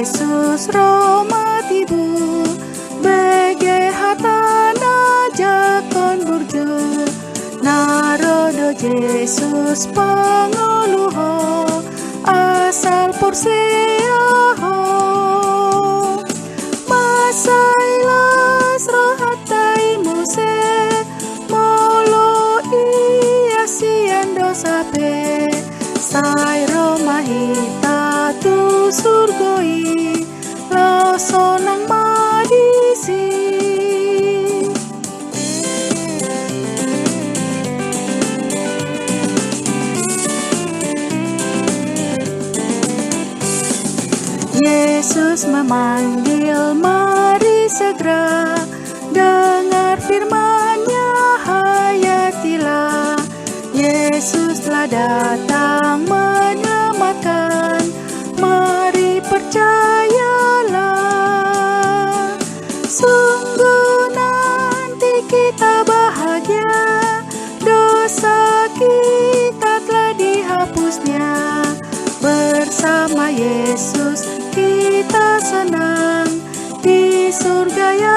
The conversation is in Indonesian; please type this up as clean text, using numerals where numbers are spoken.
Yesus rahmat ibu, bege hatana jakon burjo, narodo Yesus pangoluho, asal porseaho, masailas rohatai mose, molo iasian dosape, sai romahita tu surgoi, losonang madisi. Yesus memanggil, mari segera dengar firman-Nya, hayatilah. Yesus telah datang menyelamatkan, mari percayalah. Sungguh nanti kita bahagia, dosa kita telah dihapusnya. Bersama Yesus kita senang, di surga ya